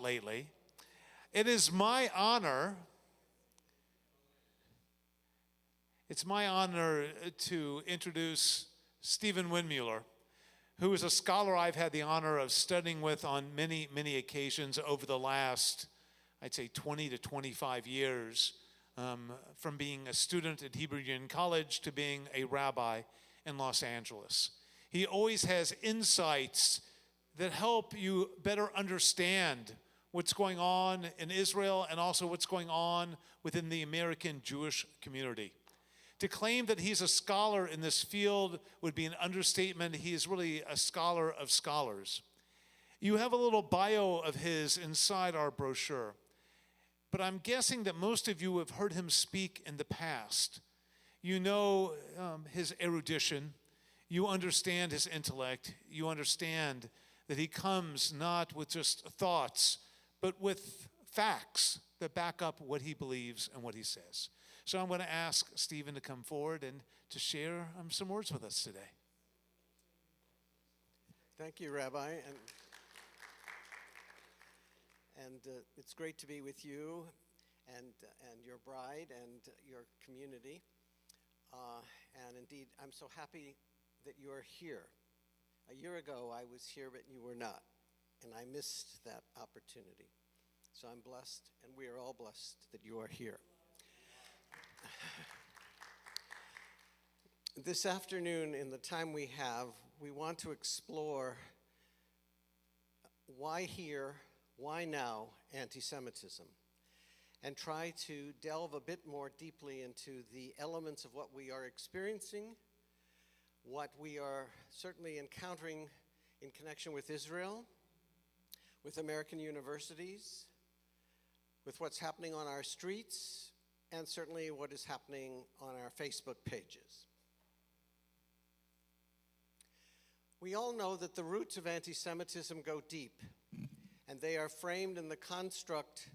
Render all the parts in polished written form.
lately. It is my honor. It's my honor to introduce Stephen Windmueller, who is a scholar I've had the honor of studying with on many, many occasions over the last, I'd say 20 to 25 years, from being a student at Hebrew Union College to being a rabbi in Los Angeles. He always has insights that help you better understand what's going on in Israel and also what's going on within the American Jewish community. To claim that he's a scholar in this field would be an understatement. He is really a scholar of scholars. You have a little bio of his inside our brochure, but I'm guessing that most of you have heard him speak in the past. You know his erudition. You understand his intellect. You understand that he comes not with just thoughts, but with facts that back up what he believes and what he says. So I'm going to ask Stephen to come forward and to share some words with us today. Thank you, Rabbi. And it's great to be with you and your bride and your community. And indeed, I'm so happy that you are here. A year ago, I was here, but you were not. And I missed that opportunity. So I'm blessed, and we are all blessed that you are here. This afternoon, in the time we have, we want to explore why here, why now anti-Semitism, and try to delve a bit more deeply into the elements of what we are experiencing, what we are certainly encountering in connection with Israel, with American universities, with what's happening on our streets, and certainly what is happening on our Facebook pages. We all know that the roots of anti-Semitism go deep, and they are framed in the construct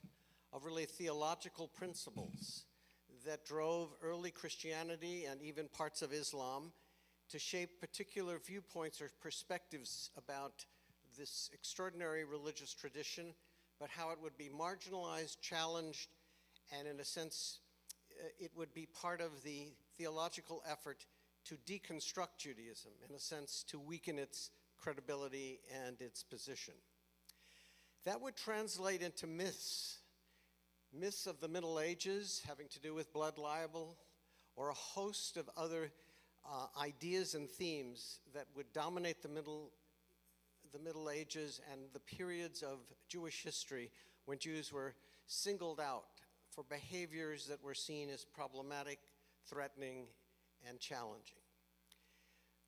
of really theological principles that drove early Christianity and even parts of Islam to shape particular viewpoints or perspectives about this extraordinary religious tradition, but how it would be marginalized, challenged, and in a sense, it would be part of the theological effort to deconstruct Judaism, in a sense, to weaken its credibility and its position. That would translate into myths of the Middle Ages having to do with blood libel, or a host of other ideas and themes that would dominate the Middle Ages and the periods of Jewish history when Jews were singled out for behaviors that were seen as problematic, threatening, and challenging.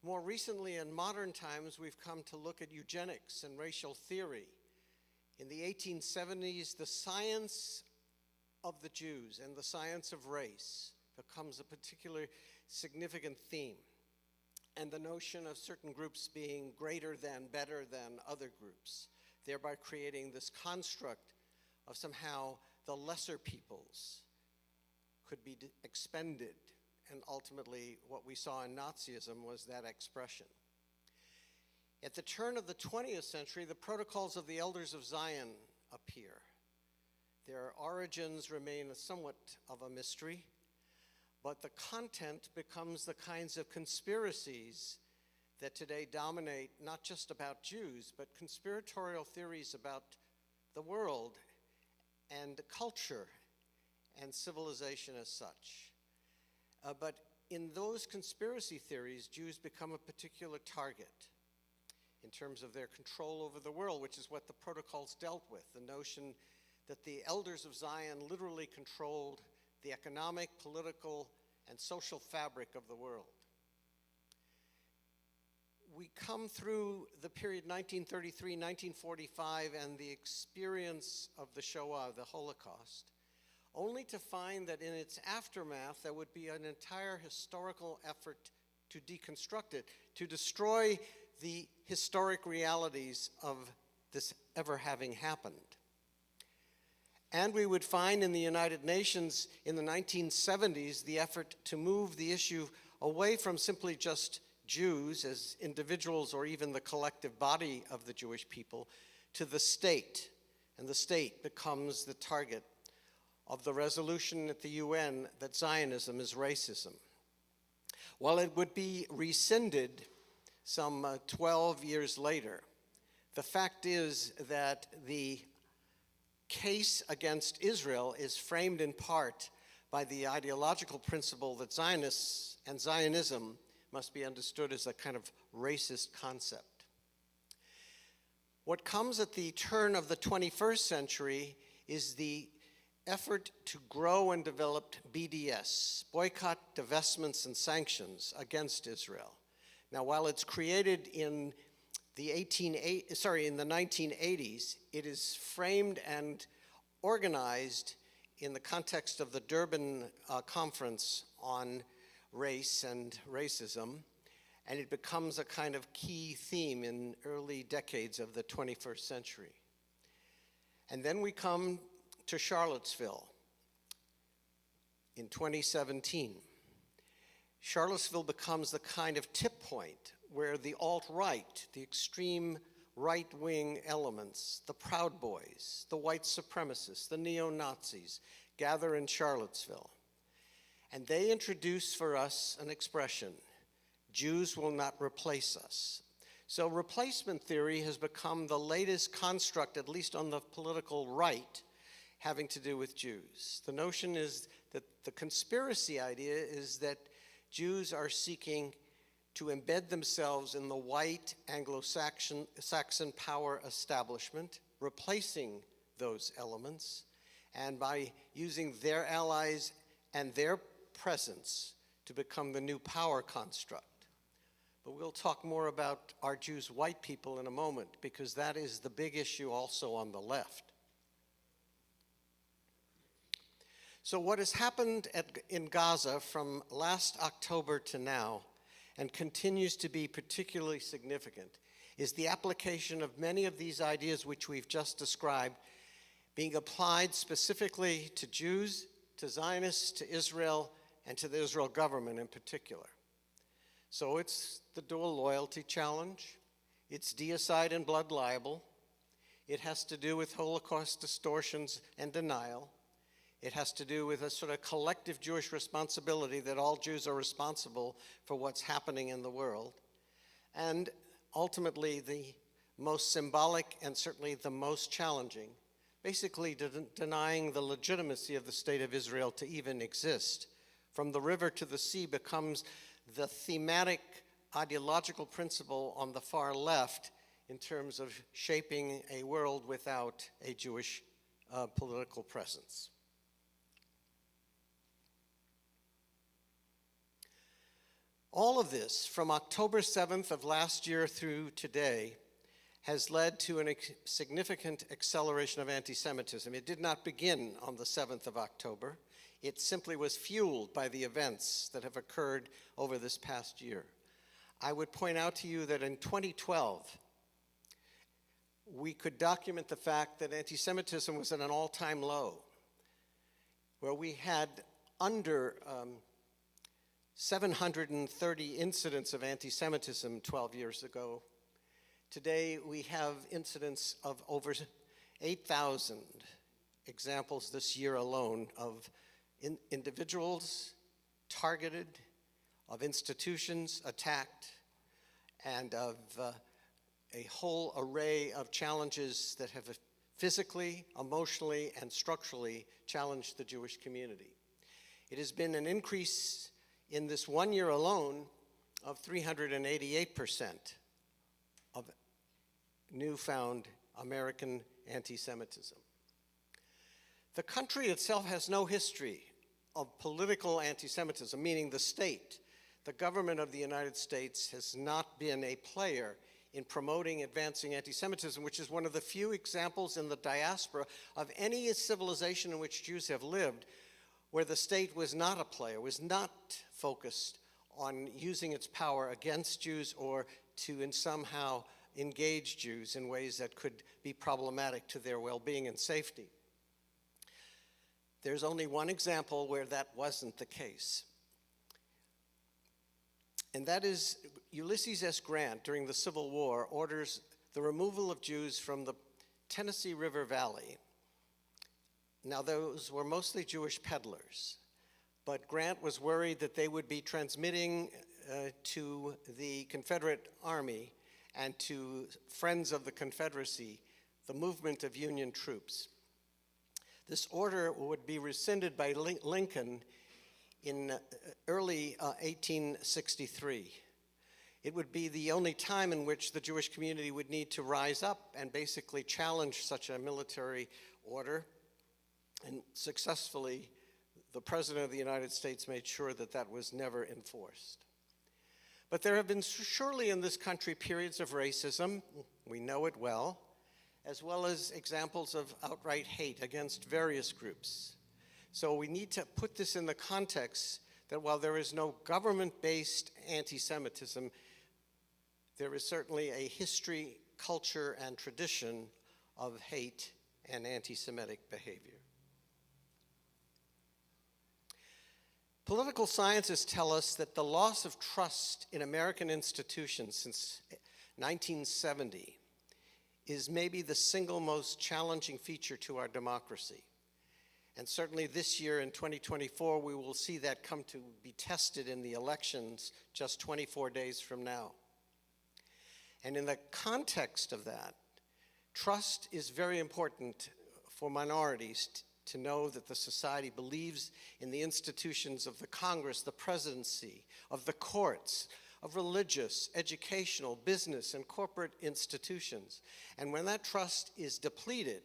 More recently, in modern times, we've come to look at eugenics and racial theory. In the 1870s, the science of the Jews and the science of race becomes a particular significant theme, and the notion of certain groups being greater than, better than other groups, thereby creating this construct of somehow the lesser peoples could be expended, and ultimately what we saw in Nazism was that expression. At the turn of the 20th century, the Protocols of the Elders of Zion appear. Their origins remain somewhat of a mystery, but the content becomes the kinds of conspiracies that today dominate not just about Jews, but conspiratorial theories about the world and culture and civilization as such. But in those conspiracy theories, Jews become a particular target in terms of their control over the world, which is what the protocols dealt with, the notion that the elders of Zion literally controlled the economic, political, and social fabric of the world. We come through the period 1933, 1945, and the experience of the Shoah, the Holocaust, only to find that in its aftermath there would be an entire historical effort to deconstruct it, to destroy the historic realities of this ever having happened. And we would find in the United Nations in the 1970s the effort to move the issue away from simply just Jews as individuals or even the collective body of the Jewish people to the state, and the state becomes the target of the resolution at the UN that Zionism is racism. While it would be rescinded some 12 years later, the fact is that the case against Israel is framed in part by the ideological principle that Zionists and Zionism must be understood as a kind of racist concept. What comes at the turn of the 21st century is the effort to grow and develop BDS, boycott, divestments, and sanctions against Israel. Now, while it's created in the 1980s, it is framed and organized in the context of the Durban Conference on Race and Racism, and it becomes a kind of key theme in early decades of the 21st century. And then we come to Charlottesville in 2017. Charlottesville becomes the kind of tip point where the alt-right, the extreme right-wing elements, the Proud Boys, the white supremacists, the neo-Nazis, gather in Charlottesville. And they introduce for us an expression: Jews will not replace us. So replacement theory has become the latest construct, at least on the political right, having to do with Jews. The notion is that the conspiracy idea is that Jews are seeking to embed themselves in the white Anglo-Saxon power establishment, replacing those elements, and by using their allies and their presence to become the new power construct. But we'll talk more about are Jews white people in a moment, because that is the big issue also on the left. So what has happened in Gaza from last October to now, and continues to be particularly significant, is the application of many of these ideas which we've just described being applied specifically to Jews, to Zionists, to Israel, and to the Israel government in particular. So it's the dual loyalty challenge, it's deicide and blood libel, it has to do with Holocaust distortions and denial, it has to do with a sort of collective Jewish responsibility that all Jews are responsible for what's happening in the world. And ultimately, the most symbolic and certainly the most challenging, basically denying the legitimacy of the state of Israel to even exist. From the river to the sea becomes the thematic ideological principle on the far left in terms of shaping a world without a Jewish political presence. All of this, from October 7th of last year through today, has led to a significant acceleration of anti-Semitism. It did not begin on the 7th of October. It simply was fueled by the events that have occurred over this past year. I would point out to you that in 2012, we could document the fact that anti-Semitism was at an all-time low, where we had under 730 incidents of anti-Semitism 12 years ago. Today, we have incidents of over 8,000 examples this year alone of individuals targeted, of institutions attacked, and of a whole array of challenges that have physically, emotionally, and structurally challenged the Jewish community. It has been an increase in this 1 year alone of 388% of newfound American anti-Semitism. The country itself has no history of political anti-Semitism, meaning the state, the government of the United States, has not been a player in promoting, advancing anti-Semitism, which is one of the few examples in the diaspora of any civilization in which Jews have lived where the state was not a player, was not focused on using its power against Jews or to somehow engage Jews in ways that could be problematic to their well-being and safety. There's only one example where that wasn't the case. And that is Ulysses S. Grant, during the Civil War, orders the removal of Jews from the Tennessee River Valley. Now, those were mostly Jewish peddlers, but Grant was worried that they would be transmitting to the Confederate Army and to friends of the Confederacy the movement of Union troops. This order would be rescinded by Lincoln in early 1863. It would be the only time in which the Jewish community would need to rise up and basically challenge such a military order. And successfully, the President of the United States made sure that that was never enforced. But there have been surely in this country periods of racism, we know it well as examples of outright hate against various groups. So we need to put this in the context that while there is no government-based anti-Semitism, there is certainly a history, culture, and tradition of hate and anti-Semitic behavior. Political scientists tell us that the loss of trust in American institutions since 1970 is maybe the single most challenging feature to our democracy. And certainly this year in 2024, we will see that come to be tested in the elections just 24 days from now. And in the context of that, trust is very important for minorities to know that the society believes in the institutions of the Congress, the presidency, of the courts, of religious, educational, business, and corporate institutions. And when that trust is depleted,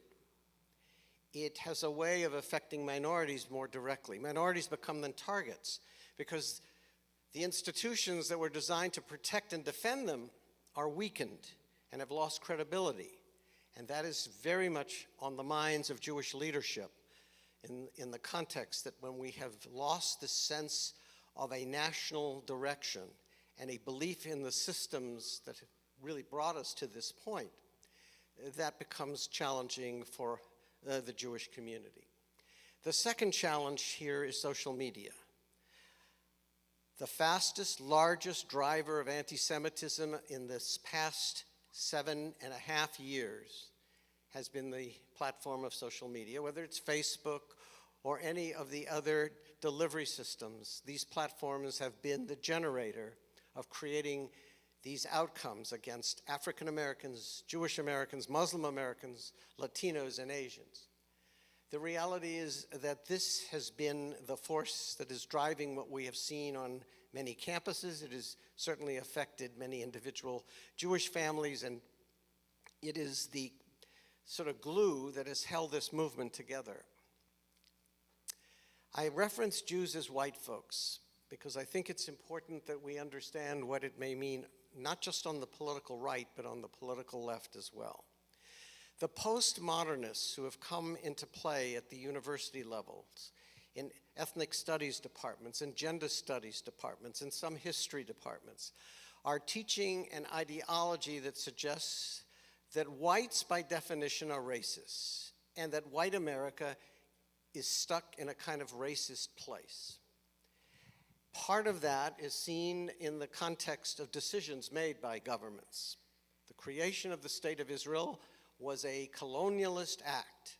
it has a way of affecting minorities more directly. Minorities become then targets because the institutions that were designed to protect and defend them are weakened and have lost credibility. And that is very much on the minds of Jewish leadership in the context that when we have lost the sense of a national direction and a belief in the systems that have really brought us to this point, that becomes challenging for the Jewish community. The second challenge here is social media. The fastest, largest driver of anti-Semitism in this past 7.5 years has been the platform of social media, whether it's Facebook or any of the other delivery systems. These platforms have been the generator of creating these outcomes against African Americans, Jewish Americans, Muslim Americans, Latinos, and Asians. The reality is that this has been the force that is driving what we have seen on many campuses. It has certainly affected many individual Jewish families, and it is the sort of glue that has held this movement together. I reference Jews as white folks because I think it's important that we understand what it may mean, not just on the political right, but on the political left as well. The postmodernists who have come into play at the university levels, in ethnic studies departments, in gender studies departments, in some history departments, are teaching an ideology that suggests that whites by definition are racist, and that white America is stuck in a kind of racist place. Part of that is seen in the context of decisions made by governments. The creation of the State of Israel was a colonialist act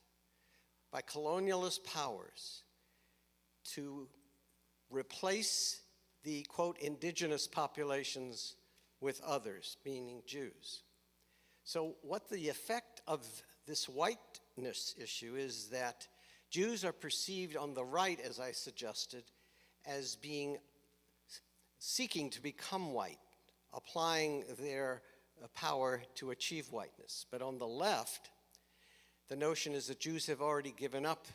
by colonialist powers to replace the, quote, indigenous populations with others, meaning Jews. So what the effect of this whiteness issue is that Jews are perceived on the right, as I suggested, as being seeking to become white, applying their power to achieve whiteness. But on the left, the notion is that Jews have already given up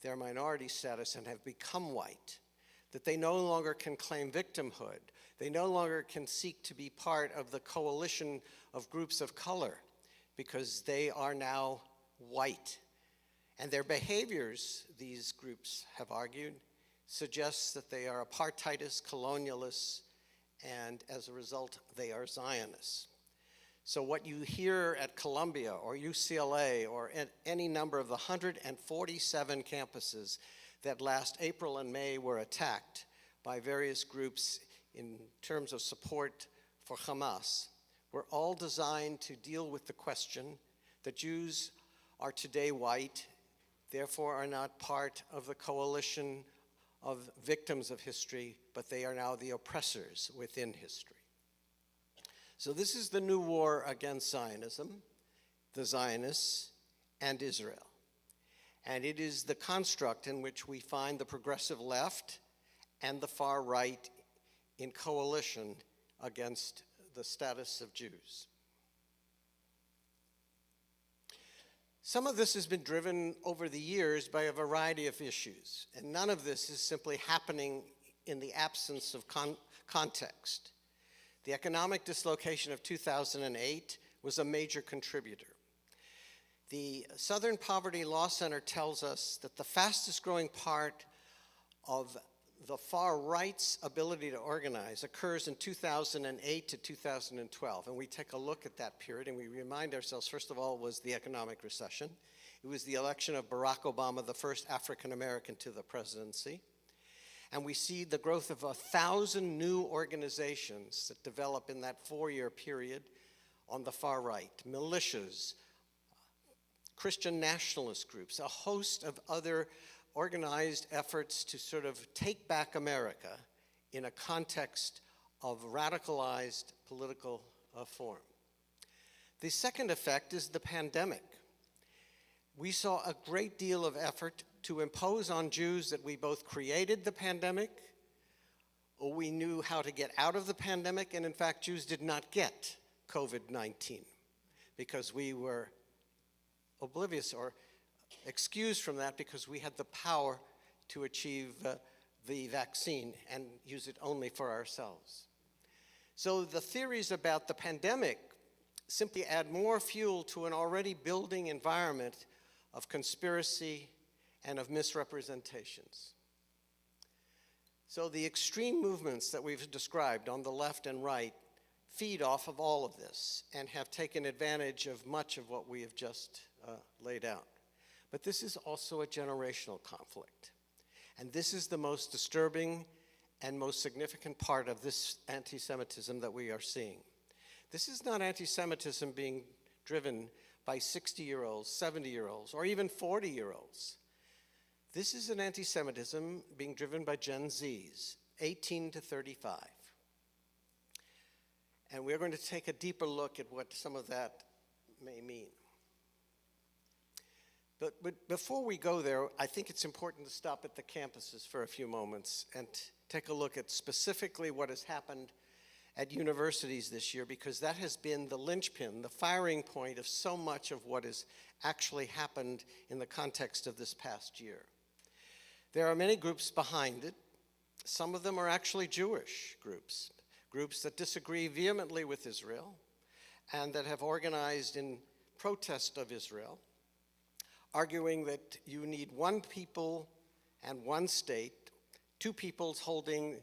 their minority status and have become white, that they no longer can claim victimhood. They no longer can seek to be part of the coalition of groups of color because they are now white. And their behaviors, these groups have argued, suggests that they are apartheidist, colonialists, and as a result, they are Zionists. So what you hear at Columbia or UCLA or at any number of the 147 campuses that last April and May were attacked by various groups in terms of support for Hamas were all designed to deal with the question that Jews are today white, therefore are not part of the coalition of victims of history, but they are now the oppressors within history. So this is the new war against Zionism, the Zionists, and Israel. And it is the construct in which we find the progressive left and the far right in coalition against the status of Jews. Some of this has been driven over the years by a variety of issues, and none of this is simply happening in the absence of context. The economic dislocation of 2008 was a major contributor. The Southern Poverty Law Center tells us that the fastest growing part of the far right's ability to organize occurs in 2008 to 2012. And we take a look at that period and we remind ourselves, first of all, was the economic recession. It was the election of Barack Obama, the first African American to the presidency. And we see the growth of 1,000 new organizations that develop in that 4-year period on the far right. Militias, Christian nationalist groups, a host of other organized efforts to sort of take back America in a context of radicalized political form. The second effect is the pandemic. We saw a great deal of effort to impose on Jews that we both created the pandemic, or we knew how to get out of the pandemic, and in fact, Jews did not get COVID-19 because we were oblivious or excused from that because we had the power to achieve the vaccine and use it only for ourselves. So the theories about the pandemic simply add more fuel to an already building environment of conspiracy and of misrepresentations. So the extreme movements that we've described on the left and right feed off of all of this and have taken advantage of much of what we have just laid out. But this is also a generational conflict. And this is the most disturbing and most significant part of this anti-Semitism that we are seeing. This is not anti-Semitism being driven by 60-year-olds, 70-year-olds, or even 40-year-olds. This is an anti-Semitism being driven by Gen Zs, 18 to 35. And we're going to take a deeper look at what some of that may mean. But before we go there, I think it's important to stop at the campuses for a few moments and take a look at specifically what has happened at universities this year, because that has been the linchpin, the firing point of so much of what has actually happened in the context of this past year. There are many groups behind it. Some of them are actually Jewish groups, groups that disagree vehemently with Israel and that have organized in protest of Israel, arguing that you need one people and one state, two peoples holding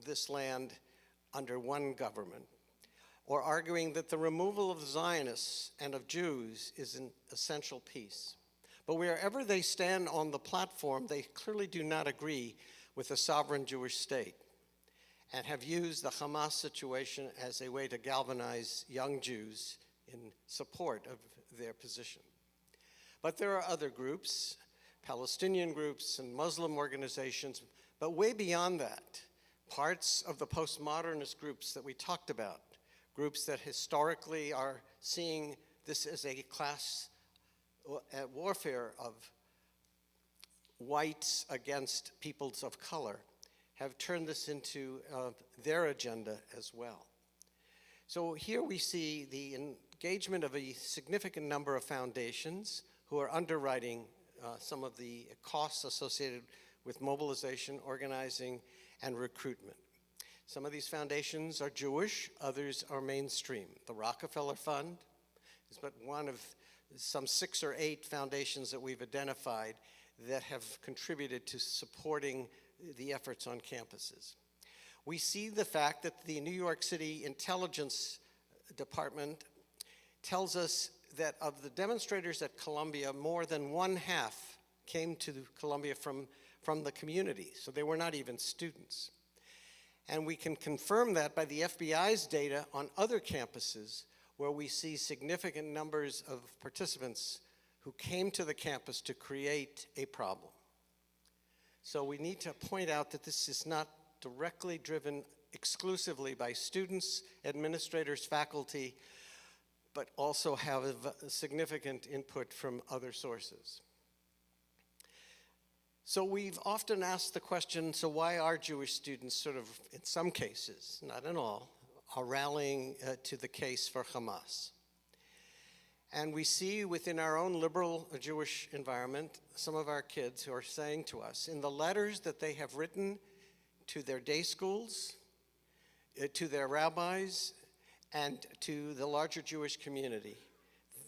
this land under one government, or arguing that the removal of Zionists and of Jews is an essential piece. But wherever they stand on the platform, they clearly do not agree with a sovereign Jewish state and have used the Hamas situation as a way to galvanize young Jews in support of their position. But there are other groups, Palestinian groups and Muslim organizations, but way beyond that, parts of the postmodernist groups that we talked about, groups that historically are seeing this as a class warfare of whites against peoples of color, have turned this into their agenda as well. So here we see the engagement of a significant number of foundations who are underwriting some of the costs associated with mobilization, organizing, and recruitment. Some of these foundations are Jewish, others are mainstream. The Rockefeller Fund is but one of some 6 or 8 foundations that we've identified that have contributed to supporting the efforts on campuses. We see the fact that the New York City Intelligence Department tells us that of the demonstrators at Columbia, more than 1/2 came to Columbia from the community, so they were not even students. And we can confirm that by the FBI's data on other campuses where we see significant numbers of participants who came to the campus to create a problem. So we need to point out that this is not directly driven exclusively by students, administrators, faculty, but also have a significant input from other sources. So we've often asked the question, so why are Jewish students sort of, in some cases, not in all, are rallying to the case for Hamas? And we see within our own liberal Jewish environment, some of our kids who are saying to us, in the letters that they have written to their day schools, to their rabbis, and to the larger Jewish community,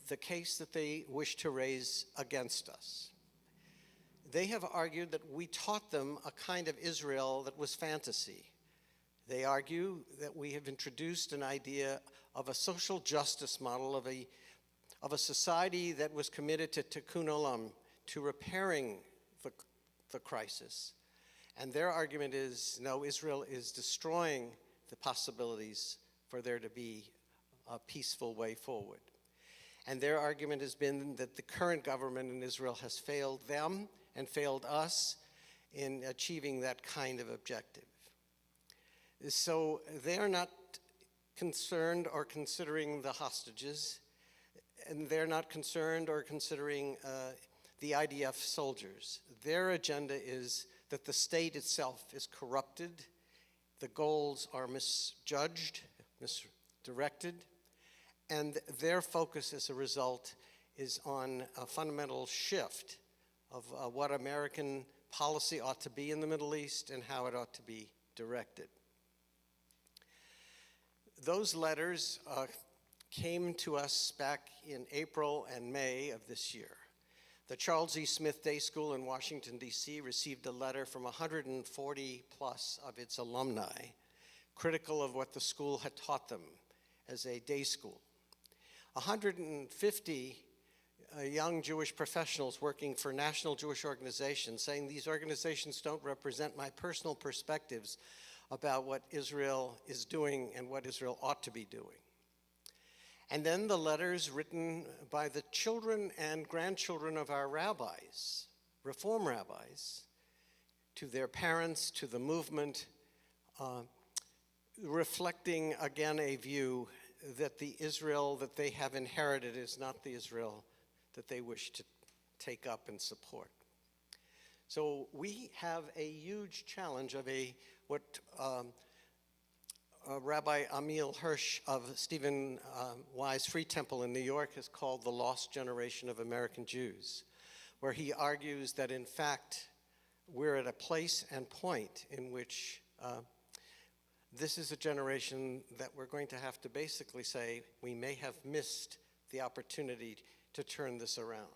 the case that they wish to raise against us. They have argued that we taught them a kind of Israel that was fantasy. They argue that we have introduced an idea of a social justice model of a society that was committed to tikkun olam, to repairing the crisis. And their argument is, no, Israel is destroying the possibilities for there to be a peaceful way forward. And their argument has been that the current government in Israel has failed them and failed us in achieving that kind of objective. So they are not concerned or considering the hostages, and they're not concerned or considering the IDF soldiers. Their agenda is that the state itself is corrupted, the goals are misjudged, misdirected, and their focus as a result is on a fundamental shift of what American policy ought to be in the Middle East and how it ought to be directed. Those letters came to us back in April and May of this year. The Charles E. Smith Day School in Washington, D.C. received a letter from 140 plus of its alumni, critical of what the school had taught them as a day school. 150 young Jewish professionals working for national Jewish organizations saying these organizations don't represent my personal perspectives about what Israel is doing and what Israel ought to be doing. And then the letters written by the children and grandchildren of our rabbis, Reform rabbis, to their parents, to the movement, reflecting again a view that the Israel that they have inherited is not the Israel that they wish to take up and support. So we have a huge challenge of what Rabbi Emil Hirsch of Stephen Wise Free Temple in New York has called the lost generation of American Jews, where he argues that in fact we're at a place and point in which this is a generation that we're going to have to basically say we may have missed the opportunity to turn this around.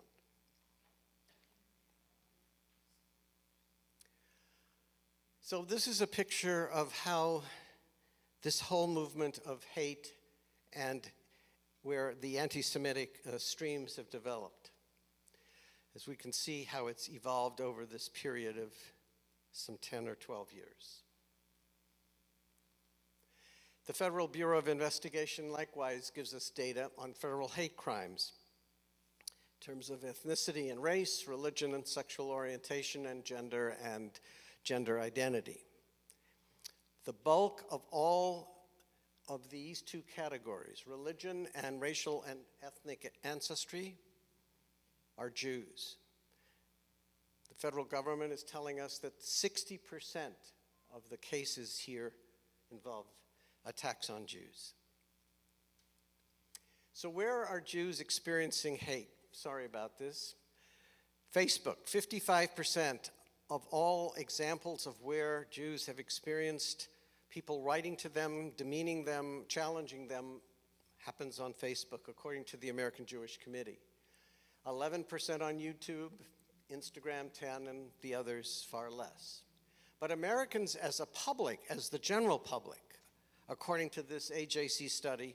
So this is a picture of how this whole movement of hate and where the anti-Semitic streams have developed. As we can see how it's evolved over this period of some 10 or 12 years. The Federal Bureau of Investigation likewise gives us data on federal hate crimes in terms of ethnicity and race, religion and sexual orientation, and gender identity. The bulk of all of these two categories, religion and racial and ethnic ancestry, are Jews. The federal government is telling us that 60% of the cases here involve attacks on Jews. So where are Jews experiencing hate? Sorry about this. Facebook, 55% of all examples of where Jews have experienced people writing to them, demeaning them, challenging them, happens on Facebook, according to the American Jewish Committee. 11% on YouTube, Instagram 10, and the others far less. But Americans as a public, as the general public, according to this AJC study,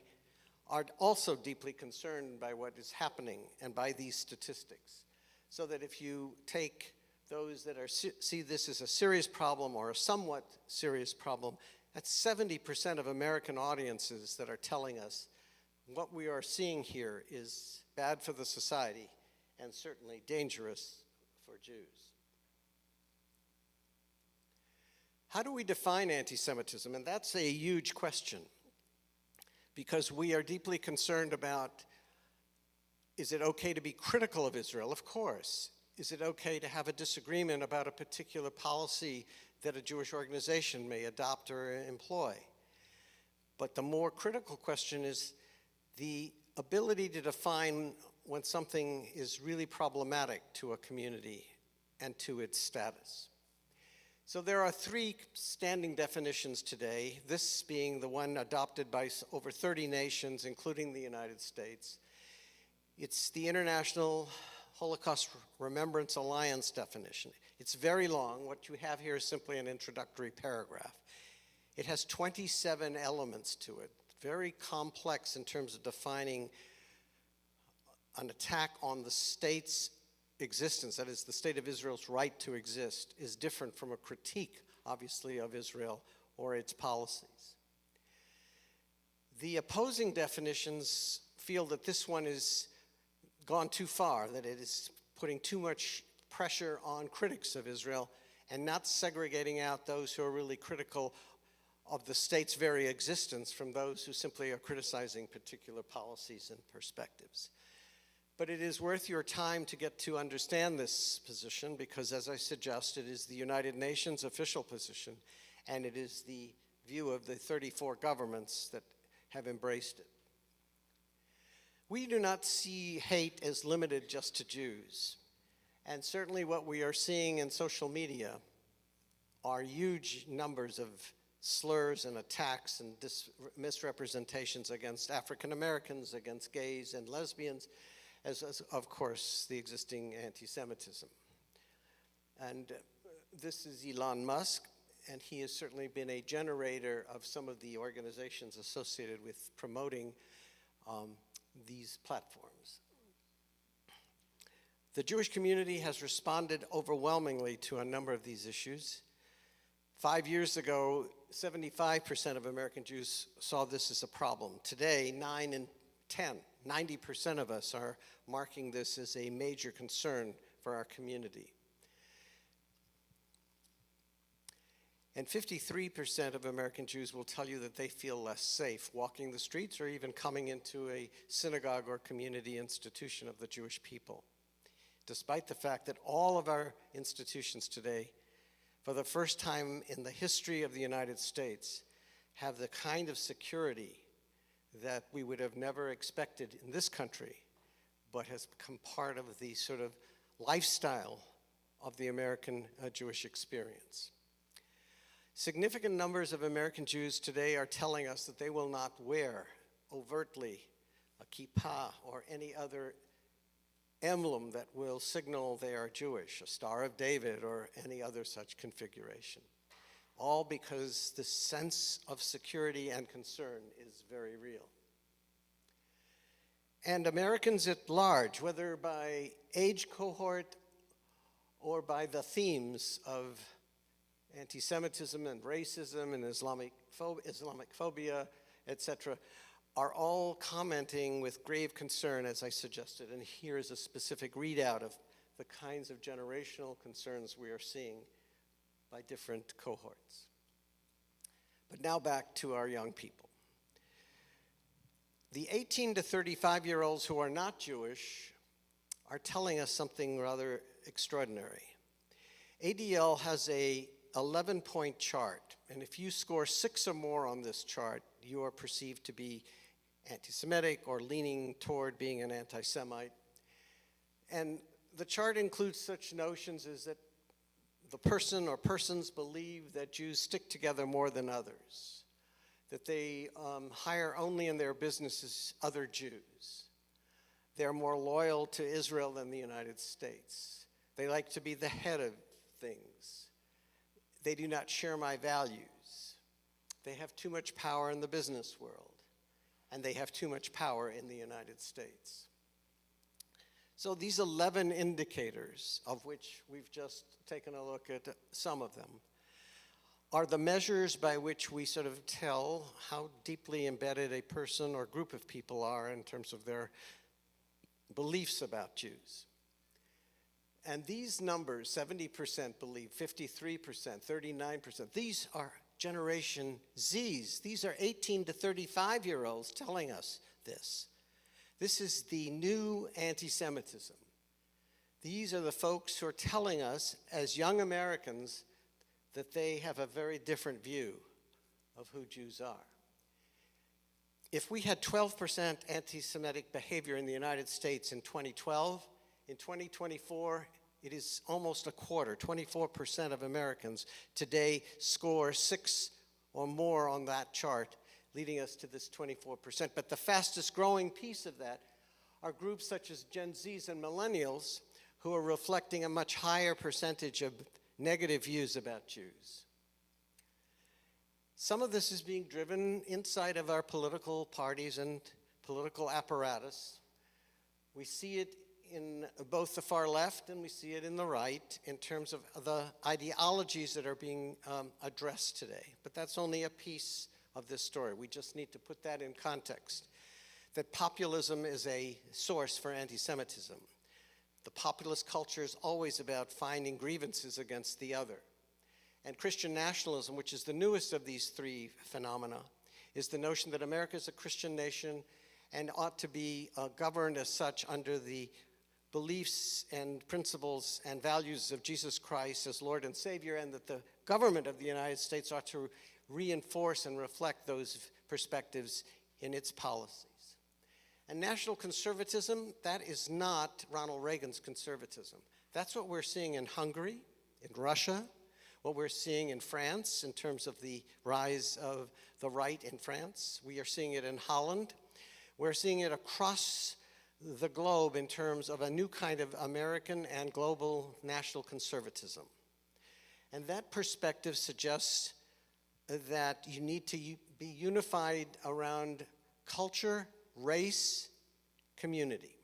are also deeply concerned by what is happening and by these statistics. So that if you take those that see this as a serious problem or a somewhat serious problem, that's 70% of American audiences that are telling us what we are seeing here is bad for the society and certainly dangerous for Jews. How do we define anti-Semitism? And that's a huge question, because we are deeply concerned about, is it okay to be critical of Israel? Of course. Is it okay to have a disagreement about a particular policy that a Jewish organization may adopt or employ? But the more critical question is the ability to define when something is really problematic to a community and to its status. So there are three standing definitions today, this being the one adopted by over 30 nations, including the United States. It's the International Holocaust Remembrance Alliance definition. It's very long. What you have here is simply an introductory paragraph. It has 27 elements to it, very complex in terms of defining an attack on the state's existence, that is, the state of Israel's right to exist, is different from a critique, obviously, of Israel or its policies. The opposing definitions feel that this one is gone too far, that it is putting too much pressure on critics of Israel and not segregating out those who are really critical of the state's very existence from those who simply are criticizing particular policies and perspectives. But it is worth your time to get to understand this position because, as I suggest, it is the United Nations official position, and it is the view of the 34 governments that have embraced it. We do not see hate as limited just to Jews, and certainly what we are seeing in social media are huge numbers of slurs and attacks and misrepresentations against African Americans, against gays and lesbians, as of course, the existing anti-Semitism. And this is Elon Musk, and he has certainly been a generator of some of the organizations associated with promoting these platforms. The Jewish community has responded overwhelmingly to a number of these issues. 5 years ago, 75% of American Jews saw this as a problem. Today, 9 in 10, 90% of us are marking this as a major concern for our community. And 53% of American Jews will tell you that they feel less safe walking the streets or even coming into a synagogue or community institution of the Jewish people, despite the fact that all of our institutions today, for the first time in the history of the United States, have the kind of security that we would have never expected in this country, but has become part of the sort of lifestyle of the American Jewish experience. Significant numbers of American Jews today are telling us that they will not wear overtly a kippah or any other emblem that will signal they are Jewish, a Star of David or any other such configuration. All because the sense of security and concern is very real. And Americans at large, whether by age cohort or by the themes of anti-Semitism and racism and Islamophobia, etc., are all commenting with grave concern, as I suggested. And here is a specific readout of the kinds of generational concerns we are seeing by different cohorts. But now back to our young people. The 18 to 35-year-olds who are not Jewish are telling us something rather extraordinary. ADL has a 11-point chart, and if you score 6 or more on this chart, you are perceived to be anti-Semitic or leaning toward being an anti-Semite. And the chart includes such notions as that the person or persons believe that Jews stick together more than others, that they hire only in their businesses other Jews. They're more loyal to Israel than the United States. They like to be the head of things. They do not share my values. They have too much power in the business world, and they have too much power in the United States. So these 11 indicators, of which we've just taken a look at some of them, are the measures by which we sort of tell how deeply embedded a person or group of people are in terms of their beliefs about Jews. And these numbers, 70% believe, 53%, 39%, these are Generation Zs. These are 18 to 35-year-olds telling us this. This is the new anti-Semitism. These are the folks who are telling us, as young Americans, that they have a very different view of who Jews are. If we had 12% anti-Semitic behavior in the United States in 2012, in 2024, it is almost a quarter. 24% of Americans today score 6 or more on that chart, leading us to this 24%. But the fastest growing piece of that are groups such as Gen Zs and Millennials, who are reflecting a much higher percentage of negative views about Jews. Some of this is being driven inside of our political parties and political apparatus. We see it in both the far left and we see it in the right in terms of the ideologies that are being addressed today. But that's only a piece of this story. We just need to put that in context, that populism is a source for anti-Semitism. The populist culture is always about finding grievances against the other. And Christian nationalism, which is the newest of these three phenomena, is the notion that America is a Christian nation and ought to be governed as such under the beliefs and principles and values of Jesus Christ as Lord and Savior, and that the government of the United States ought to reinforce and reflect those perspectives in its policies. And national conservatism, that is not Ronald Reagan's conservatism. That's what we're seeing in Hungary, in Russia, what we're seeing in France in terms of the rise of the right in France. We are seeing it in Holland. We're seeing it across the globe in terms of a new kind of American and global national conservatism. And that perspective suggests that you need to be unified around culture, race, community.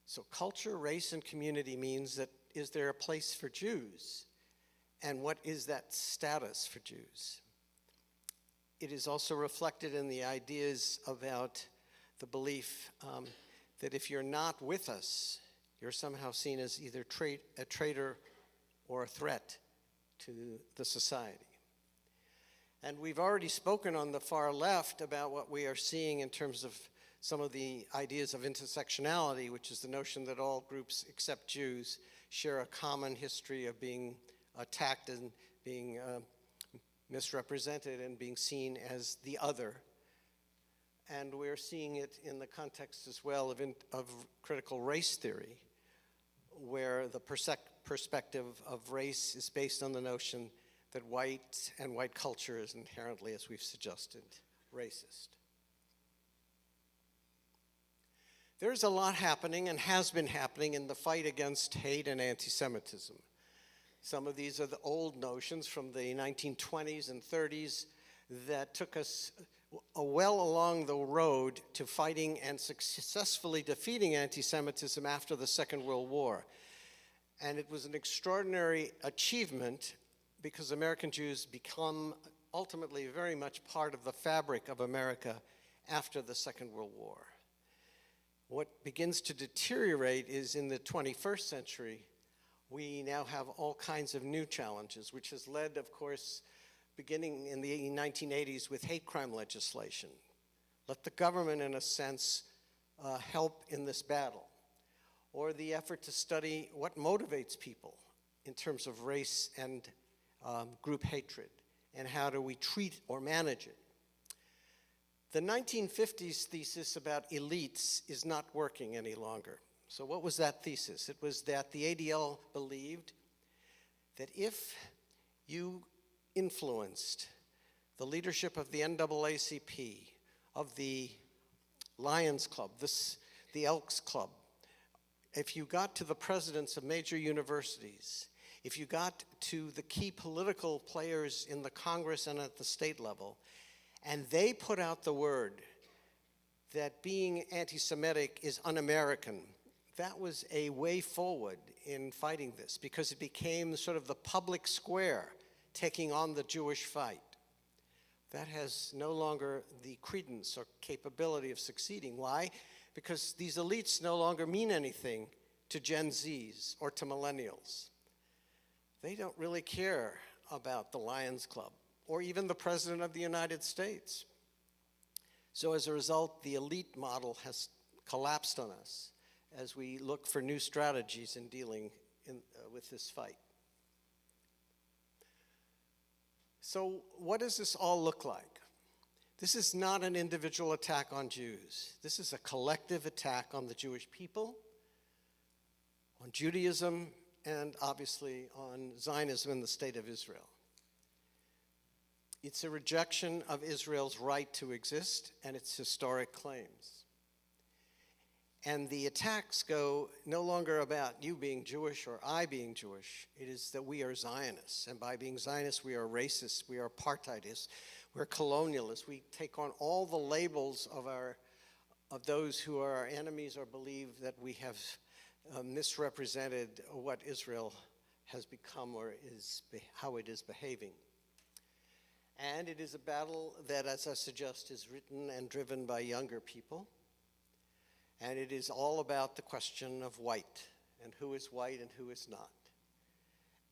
So culture, race, and community means that, is there a place for Jews? And what is that status for Jews? It is also reflected in the ideas about the belief that if you're not with us, you're somehow seen as either a traitor or a threat to the society. And we've already spoken on the far left about what we are seeing in terms of some of the ideas of intersectionality, which is the notion that all groups except Jews share a common history of being attacked and being misrepresented and being seen as the other. And we're seeing it in the context as well of critical race theory, where the perspective of race is based on the notion that white and white culture is inherently, as we've suggested, racist. There's a lot happening and has been happening in the fight against hate and anti-Semitism. Some of these are the old notions from the 1920s and 30s that took us well along the road to fighting and successfully defeating anti-Semitism after the Second World War. And it was an extraordinary achievement because American Jews become ultimately very much part of the fabric of America after the Second World War. What begins to deteriorate is in the 21st century, we now have all kinds of new challenges, which has led, of course, beginning in the 1980s with hate crime legislation. Let the government, in a sense, help in this battle. Or the effort to study what motivates people in terms of race and group hatred, and how do we treat or manage it. The 1950s thesis about elites is not working any longer. So what was that thesis? It was that the ADL believed that if you influenced the leadership of the NAACP, of the Lions Club, the Elks Club, if you got to the presidents of major universities, if you got to the key political players in the Congress and at the state level, and they put out the word that being anti-Semitic is un-American, that was a way forward in fighting this, because it became sort of the public square taking on the Jewish fight. That has no longer the credence or capability of succeeding. Why? Because these elites no longer mean anything to Gen Zs or to millennials. They don't really care about the Lions Club or even the President of the United States. So as a result, the elite model has collapsed on us as we look for new strategies in dealing with this fight. So what does this all look like? This is not an individual attack on Jews. This is a collective attack on the Jewish people, on Judaism, and obviously on Zionism and the State of Israel. It's a rejection of Israel's right to exist and its historic claims. And the attacks go no longer about you being Jewish or I being Jewish. It is that we are Zionists. And by being Zionists, we are racists, we are apartheidists, we're colonialists. We take on all the labels of those who are our enemies or believe that we have misrepresented what Israel has become or how it is behaving. And it is a battle that, as I suggest, is written and driven by younger people. And it is all about the question of white and who is white and who is not.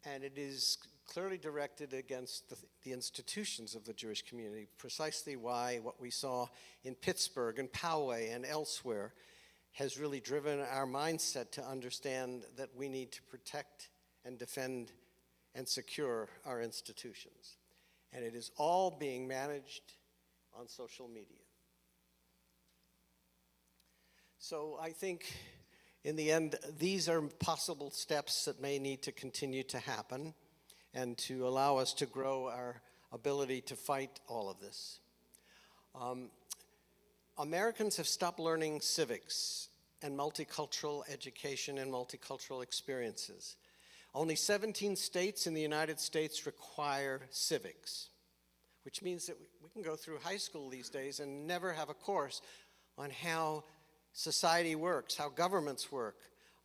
And it is clearly directed against the institutions of the Jewish community, precisely why what we saw in Pittsburgh and Poway and elsewhere has really driven our mindset to understand that we need to protect and defend and secure our institutions. And it is all being managed on social media. So I think, in the end, these are possible steps that may need to continue to happen and to allow us to grow our ability to fight all of this. Americans have stopped learning civics and multicultural education and multicultural experiences. Only 17 states in the United States require civics, which means that we can go through high school these days and never have a course on how society works, how governments work,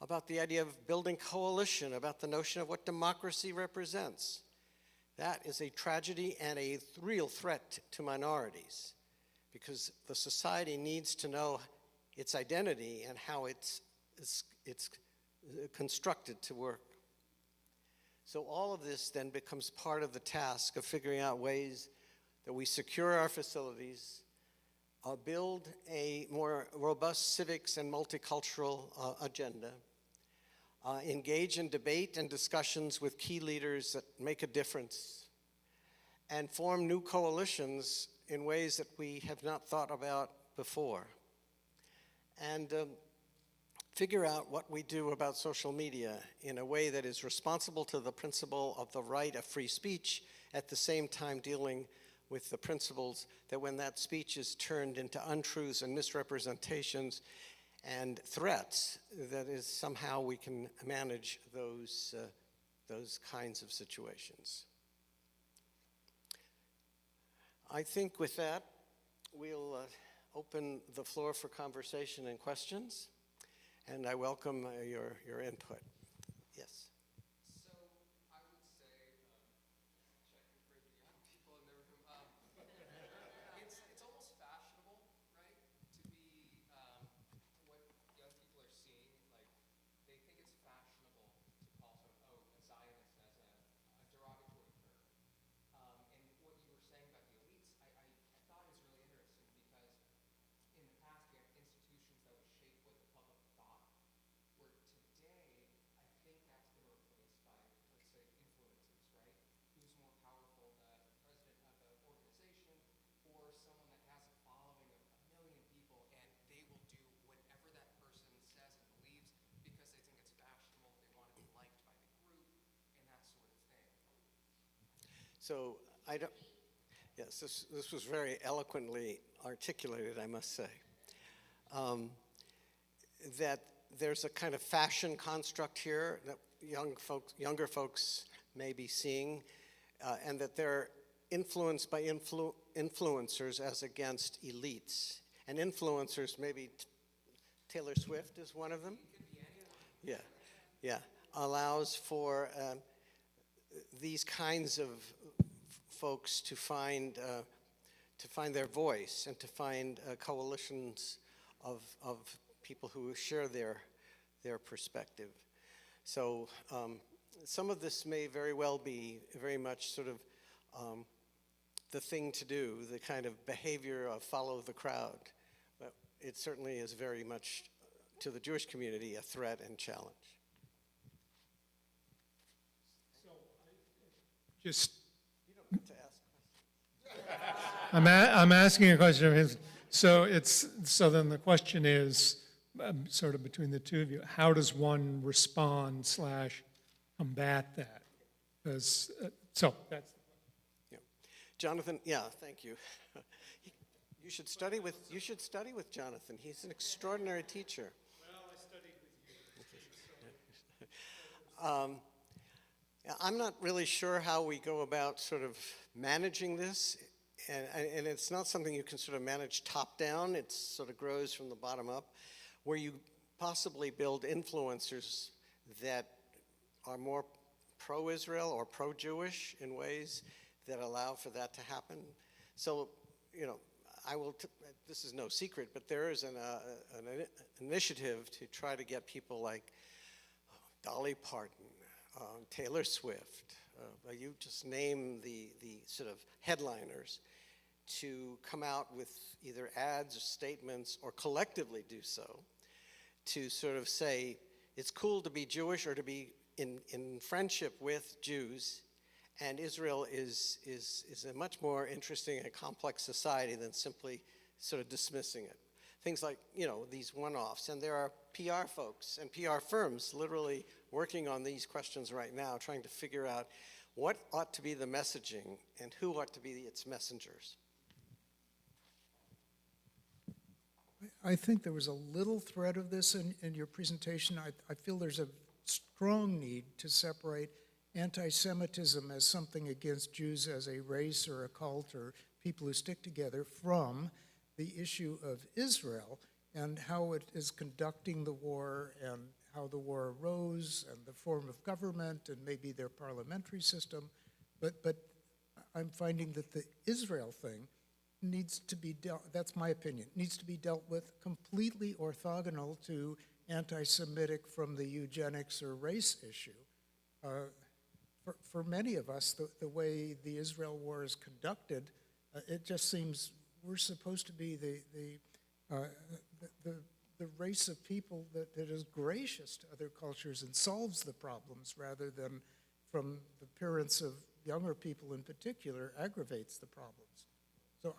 about the idea of building coalition, about the notion of what democracy represents. That is a tragedy and a real threat to minorities, because the society needs to know its identity and how it's constructed to work. So all of this then becomes part of the task of figuring out ways that we secure our facilities, build a more robust civics and multicultural agenda, engage in debate and discussions with key leaders that make a difference, and form new coalitions in ways that we have not thought about before. And figure out what we do about social media in a way that is responsible to the principle of the right of free speech, at the same time dealing with the principles that when that speech is turned into untruths and misrepresentations and threats, that is somehow we can manage those kinds of situations. I think with that, we'll open the floor for conversation and questions, and I welcome your input. Yes. So I would say, checking for the young people in the room, it's almost fashionable, right, to be what young people are seeing. Like, they think it's fashionable to call someone, a Zionist as a derogatory term. And what you were saying about the elites, I thought was really interesting, because in the past we had institutions that would shape what the public thought, where today I think that's been replaced by, let's say, influencers, right? Who's more powerful, the president of an organization or someone that has a following of 1 million people, and they will do whatever that person says and believes because they think it's fashionable, they want to be liked by the group, and that sort of thing. So yes, this was very eloquently articulated, I must say. That there's a kind of fashion construct here that younger folks may be seeing, and that they're influenced by influencers as against elites. And influencers, maybe Taylor Swift is one of them. It could be yeah, allows for these kinds of folks to find their voice and to find coalitions of people who share their perspective. So some of this may very well be very much sort of the thing to do, the kind of behavior of follow the crowd. But it certainly is very much, to the Jewish community, a threat and challenge. Just, You don't get to ask questions. I'm asking a question. So then the question is, sort of between the two of you, how does one respond / combat that? Because, so that's. Yeah. Jonathan, yeah, thank you. You should study with Jonathan. He's an extraordinary teacher. Well, I studied with you. I'm not really sure how we go about sort of managing this, and it's not something you can sort of manage top down. It sort of grows from the bottom up, where you possibly build influencers that are more pro-Israel or pro-Jewish in ways that allow for that to happen. So, you know, this is no secret, but there is an initiative to try to get people like Dolly Parton, Taylor Swift, you just name the sort of headliners, to come out with either ads or statements, or collectively do so, to sort of say it's cool to be Jewish or to be in friendship with Jews, and Israel is a much more interesting and complex society than simply sort of dismissing it. Things like, you know, these one-offs, and there are PR folks and PR firms literally working on these questions right now, trying to figure out what ought to be the messaging and who ought to be its messengers. I think there was a little thread of this in your presentation. I feel there's a strong need to separate anti-Semitism as something against Jews as a race or a cult or people who stick together from the issue of Israel and how it is conducting the war and how the war arose and the form of government and maybe their parliamentary system. But I'm finding that the Israel thing needs to be dealt, that's my opinion, needs to be dealt with completely orthogonal to anti-Semitic from the eugenics or race issue. For many of us, the way the Israel war is conducted, it just seems we're supposed to be the race of people that is gracious to other cultures and solves the problems rather than, from the appearance of younger people in particular, aggravates the problems. So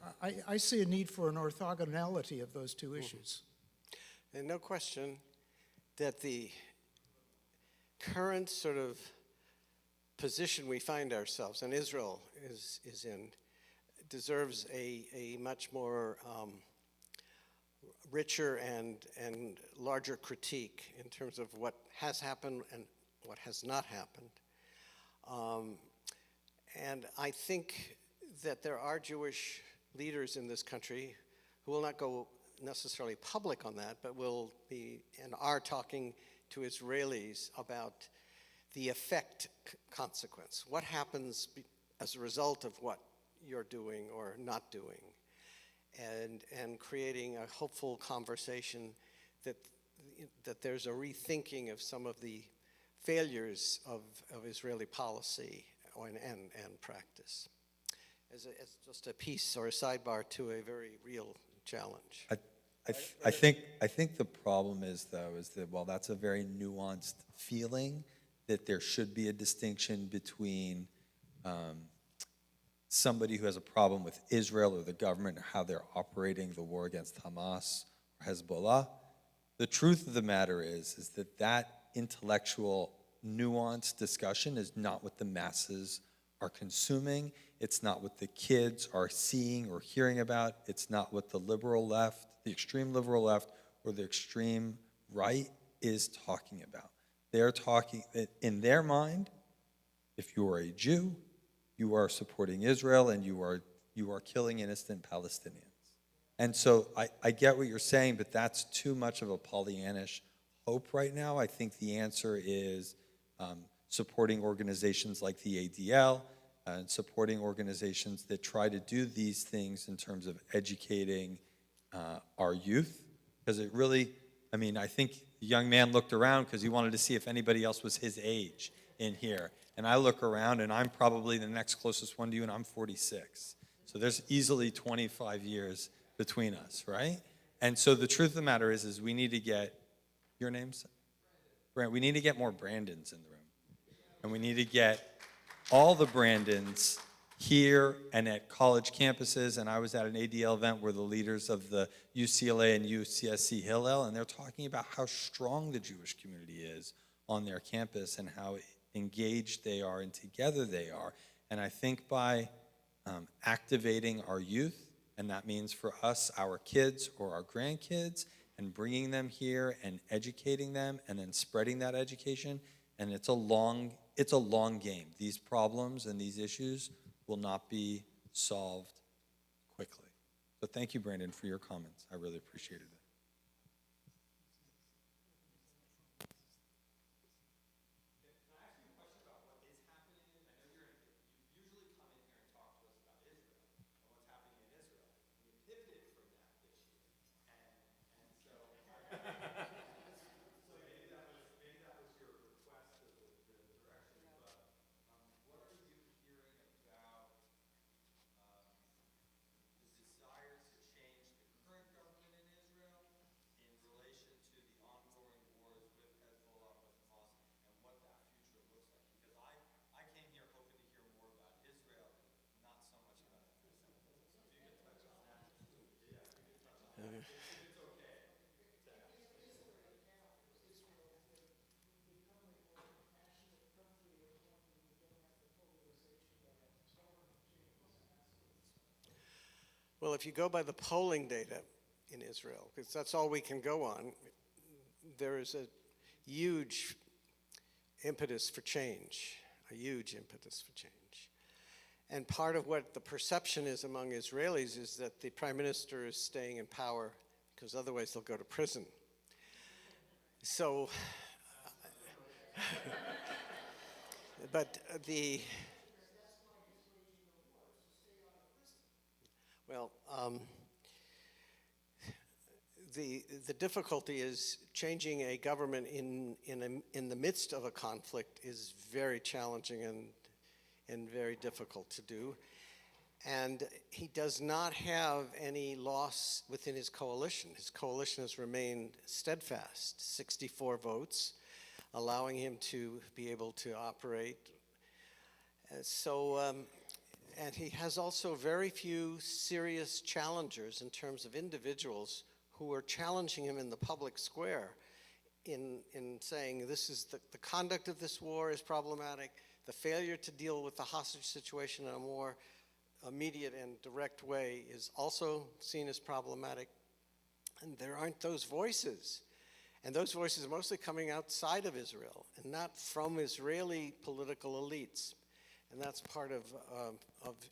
I see a need for an orthogonality of those two issues. And no question that the current sort of position we find ourselves, and Israel is in, deserves a much more richer and larger critique in terms of what has happened and what has not happened. And I think that there are Jewish leaders in this country who will not go necessarily public on that, but will be and are talking to Israelis about the effect consequence. What happens as a result of what you're doing or not doing? And creating a hopeful conversation that there's a rethinking of some of the failures of Israeli policy and practice. As just a piece or a sidebar to a very real challenge. I think the problem is, though, is that while that's a very nuanced feeling, that there should be a distinction between somebody who has a problem with Israel or the government or how they're operating the war against Hamas or Hezbollah. The truth of the matter is that intellectual nuanced discussion is not what the masses are consuming. It's not what the kids are seeing or hearing about. It's not what the liberal left, the extreme liberal left, or the extreme right is talking about. They're talking, in their mind, if you are a Jew, you are supporting Israel and you are killing innocent Palestinians. And so I get what you're saying, but that's too much of a Pollyannish hope right now. I think the answer is supporting organizations like the ADL and supporting organizations that try to do these things in terms of educating our youth. Because it really, I mean, I think the young man looked around because he wanted to see if anybody else was his age in here. And I look around, and I'm probably the next closest one to you, and I'm 46. So there's easily 25 years between us, right? And so the truth of the matter is we need to get, your name's? Brand, we need to get more Brandons in the room. And we need to get all the Brandons here and at college campuses. And I was at an ADL event where the leaders of the UCLA and UCSC Hillel, and they're talking about how strong the Jewish community is on their campus and how engaged they are and together they are. And I think by activating our youth, and that means for us, our kids or our grandkids, and bringing them here and educating them and then spreading that education, and it's a long game. These problems and these issues will not be solved quickly. So thank you, Brandon, for your comments. I really appreciated it. Well, if you go by the polling data in Israel, because that's all we can go on, there is a huge impetus for change, a huge impetus for change. And part of what the perception is among Israelis is that the prime minister is staying in power because otherwise they'll go to prison. So, but the difficulty is changing a government in the midst of a conflict is very challenging and very difficult to do. And he does not have any loss within his coalition. His coalition has remained steadfast, 64 votes, allowing him to be able to operate. And he has also very few serious challengers in terms of individuals who are challenging him in the public square in saying this is the conduct of this war is problematic, the failure to deal with the hostage situation in a more immediate and direct way is also seen as problematic. And there aren't those voices. And those voices are mostly coming outside of Israel and not from Israeli political elites. And that's part of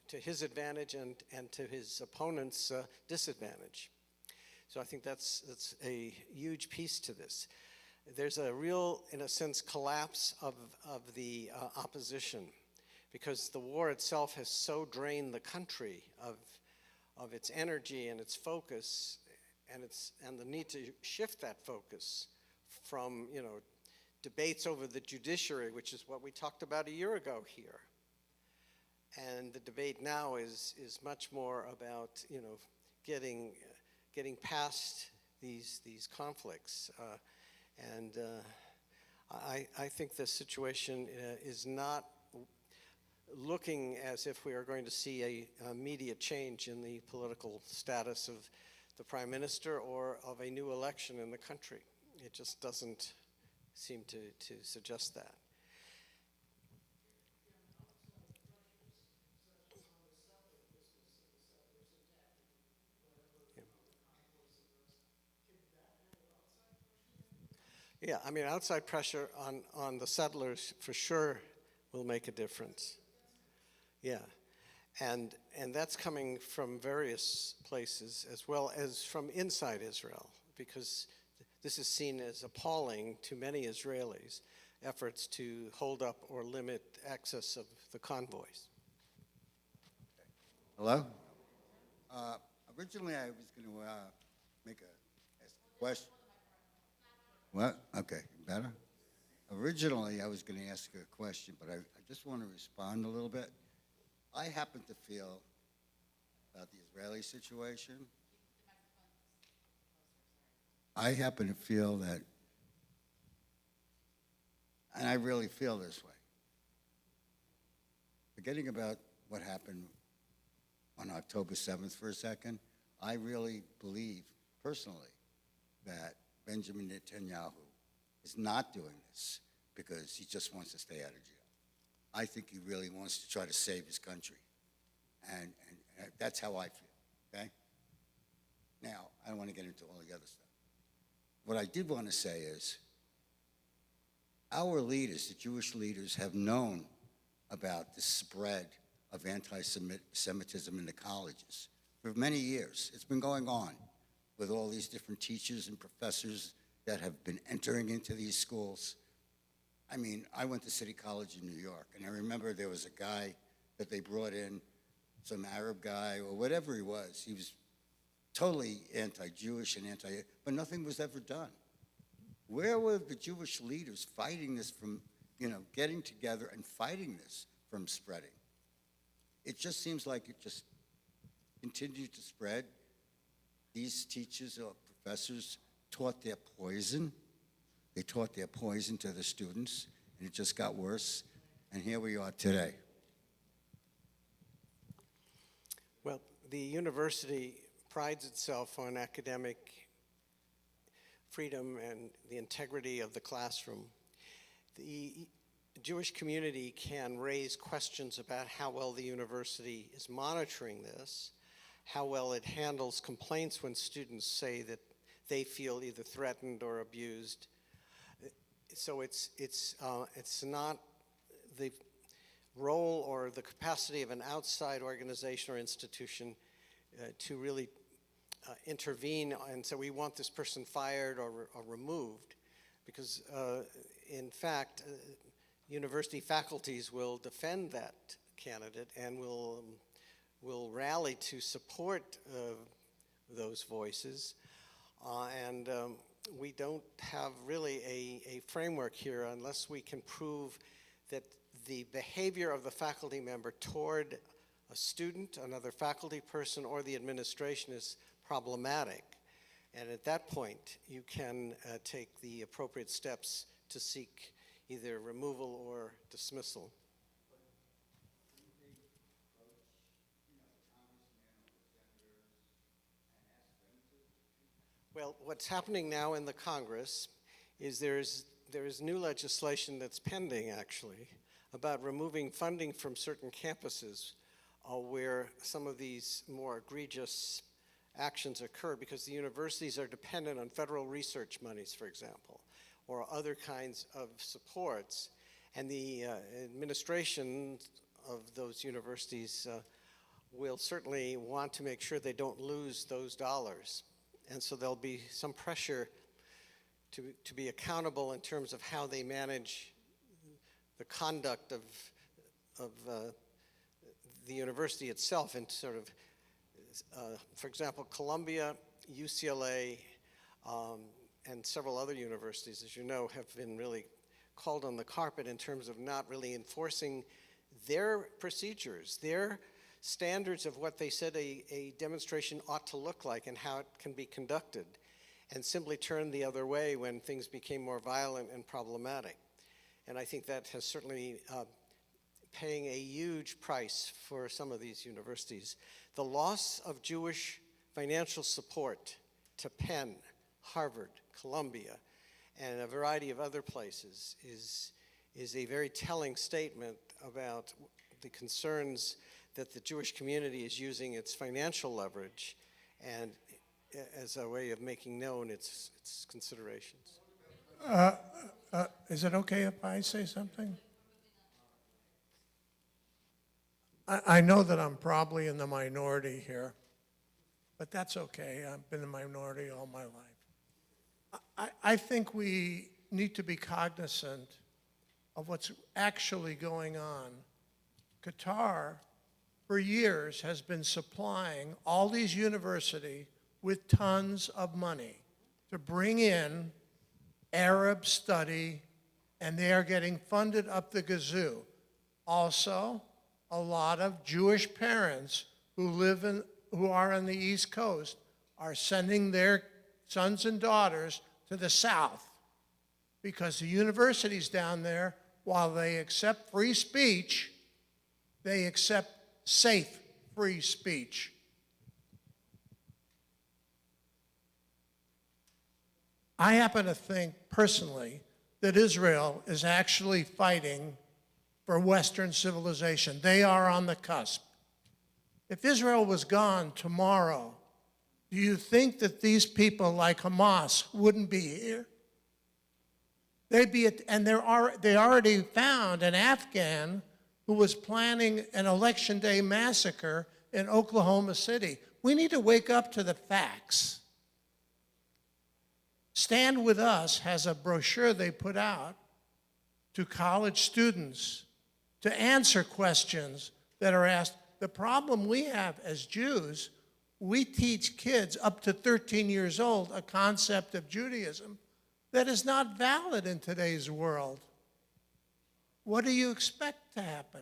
to his advantage and to his opponent's disadvantage. So I think that's a huge piece to this. There's a real, in a sense, collapse of the opposition because the war itself has so drained the country of its energy and its focus and the need to shift that focus from, debates over the judiciary, which is what we talked about a year ago here. And the debate now is much more about, getting past these conflicts. I think the situation is not looking as if we are going to see a immediate change in the political status of the prime minister or of a new election in the country. It just doesn't seem to suggest that. Yeah, I mean, outside pressure on the settlers for sure will make a difference. Yeah, and that's coming from various places as well as from inside Israel, because this is seen as appalling to many Israelis, efforts to hold up or limit access of the convoys. Hello? Originally, I was going to ask a question. What? Okay, better? Originally, I was going to ask a question, but I just want to respond a little bit. I happen to feel about the Israeli situation. I happen to feel that, and I really feel this way. Forgetting about what happened on October 7th for a second, I really believe personally that Benjamin Netanyahu is not doing this because he just wants to stay out of jail. I think he really wants to try to save his country. And that's how I feel, okay? Now, I don't want to get into all the other stuff. What I did want to say is our leaders, the Jewish leaders, have known about the spread of anti-Semitism in the colleges for many years. It's been going on with all these different teachers and professors that have been entering into these schools. I mean, I went to City College in New York, and I remember there was a guy that they brought in, some Arab guy or whatever he was. He was totally anti-Jewish and but nothing was ever done. Where were the Jewish leaders fighting this from, getting together and fighting this from spreading? It just seems like it just continued to spread. These teachers or professors taught their poison. They taught their poison to the students, and it just got worse. And here we are today. Well, the university prides itself on academic freedom and the integrity of the classroom. The Jewish community can raise questions about how well the university is monitoring this, how well it handles complaints when students say that they feel either threatened or abused. So it's not the role or the capacity of an outside organization or institution to really intervene and say we want this person fired or removed, because in fact university faculties will defend that candidate and will rally to support those voices, and we don't have really a framework here unless we can prove that the behavior of the faculty member toward a student, another faculty person, or the administration is problematic. And at that point, you can take the appropriate steps to seek either removal or dismissal. Well, what's happening now in the Congress is there is new legislation that's pending, actually, about removing funding from certain campuses where some of these more egregious actions occur, because the universities are dependent on federal research monies, for example, or other kinds of supports. And the administration of those universities will certainly want to make sure they don't lose those dollars. And so there'll be some pressure to be accountable in terms of how they manage the conduct of the university itself, and sort of, for example, Columbia, UCLA, and several other universities, as you know, have been really called on the carpet in terms of not really enforcing their procedures, their standards of what they said a demonstration ought to look like and how it can be conducted, and simply turned the other way when things became more violent and problematic. And I think that has certainly paying a huge price for some of these universities. The loss of Jewish financial support to Penn, Harvard, Columbia, and a variety of other places is a very telling statement about the concerns that the Jewish community is using its financial leverage and as a way of making known its considerations. Is it okay if I say something? I know that I'm probably in the minority here, but that's okay. I've been in the minority all my life. I think we need to be cognizant of what's actually going on. Qatar, for years, has been supplying all these universities with tons of money to bring in Arab study, and they are getting funded up the gazoo. Also, a lot of Jewish parents who are on the East Coast are sending their sons and daughters to the South because the universities down there, while they accept free speech, they accept safe free speech. I happen to think personally that Israel is actually fighting for Western civilization. They are on the cusp. If Israel was gone tomorrow, do you think that these people like Hamas wouldn't be here? They'd be, they already found an Afghan who was planning an election day massacre in Oklahoma City. We need to wake up to the facts. Stand With Us has a brochure they put out to college students to answer questions that are asked. The problem we have as Jews, we teach kids up to 13 years old a concept of Judaism that is not valid in today's world. What do you expect to happen?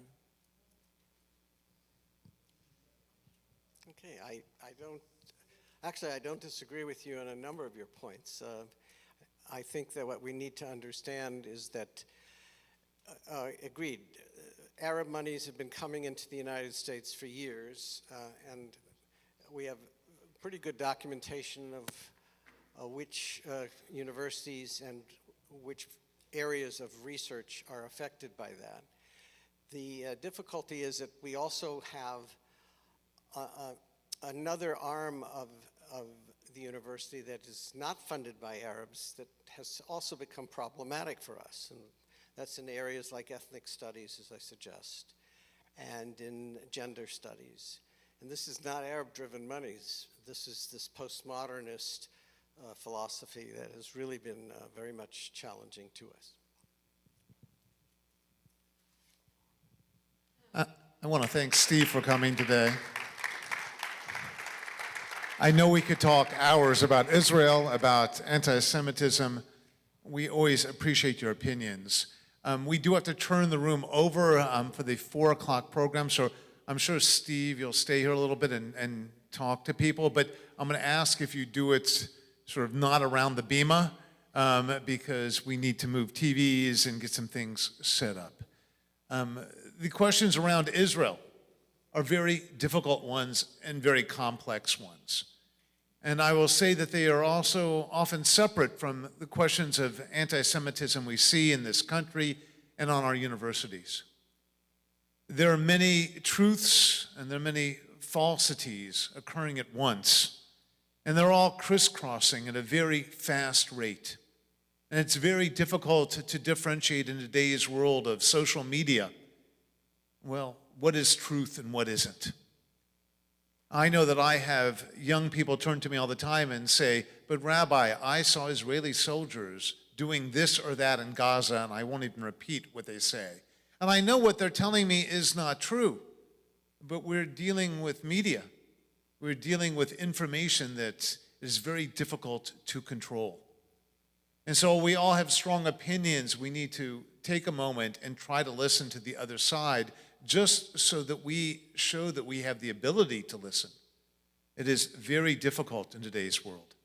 Okay, I don't disagree with you on a number of your points. I think that what we need to understand is that, agreed, Arab monies have been coming into the United States for years, and we have pretty good documentation of which universities and which areas of research are affected by that. The difficulty is that we also have another arm of the university that is not funded by Arabs that has also become problematic for us. And that's in areas like ethnic studies, as I suggest, and in gender studies. And this is not Arab-driven monies. This is this postmodernist philosophy that has really been very much challenging to us. I want to thank Steve for coming today. I know we could talk hours about Israel, about anti-Semitism. We always appreciate your opinions. We do have to turn the room over for the 4 o'clock program, so I'm sure, Steve, you'll stay here a little bit and talk to people, but I'm going to ask if you do it sort of not around the bima, because we need to move TVs and get some things set up. The questions around Israel are very difficult ones and very complex ones. And I will say that they are also often separate from the questions of anti-Semitism we see in this country and on our universities. There are many truths and there are many falsities occurring at once, and they're all crisscrossing at a very fast rate. And it's very difficult to differentiate in today's world of social media. Well, what is truth and what isn't? I know that I have young people turn to me all the time and say, but Rabbi, I saw Israeli soldiers doing this or that in Gaza, and I won't even repeat what they say. And I know what they're telling me is not true, but we're dealing with media. We're dealing with information that is very difficult to control. And so we all have strong opinions. We need to take a moment and try to listen to the other side, just so that we show that we have the ability to listen. It is very difficult in today's world.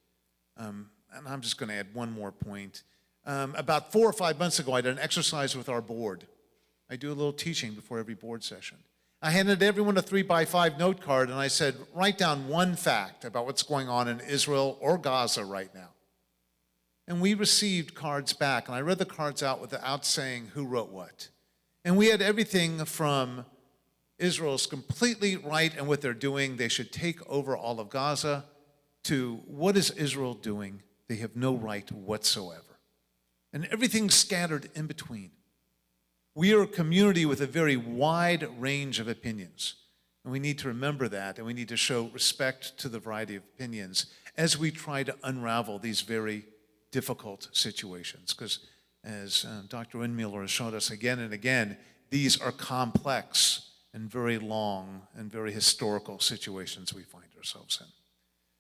And I'm just going to add one more point. About 4 or 5 months ago, I did an exercise with our board. I do a little teaching before every board session. I handed everyone a 3x5 note card, and I said, write down one fact about what's going on in Israel or Gaza right now. And we received cards back, and I read the cards out without saying who wrote what. And we had everything from Israel's completely right in what they're doing, they should take over all of Gaza, to what is Israel doing? They have no right whatsoever. And everything scattered in between. We are a community with a very wide range of opinions. And we need to remember that, and we need to show respect to the variety of opinions as we try to unravel these very difficult situations, because as Dr. Windmueller has showed us again and again, these are complex and very long and very historical situations we find ourselves in.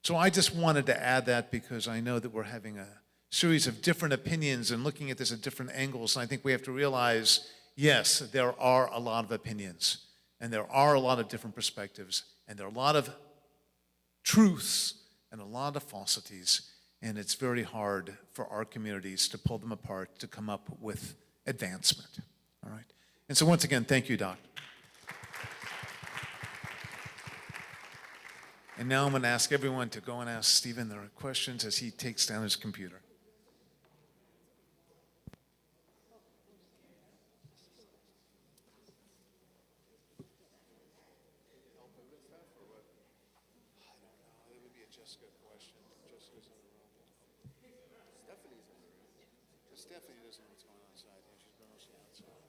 So I just wanted to add that because I know that we're having a series of different opinions and looking at this at different angles, and I think we have to realize, yes, there are a lot of opinions, and there are a lot of different perspectives, and there are a lot of truths and a lot of falsities, and it's very hard for our communities to pull them apart to come up with advancement. All right? And so once again, thank you, Doc. And now I'm going to ask everyone to go and ask Stephen their questions as he takes down his computer. Stephanie doesn't know what's going on inside here. She's been mostly outside.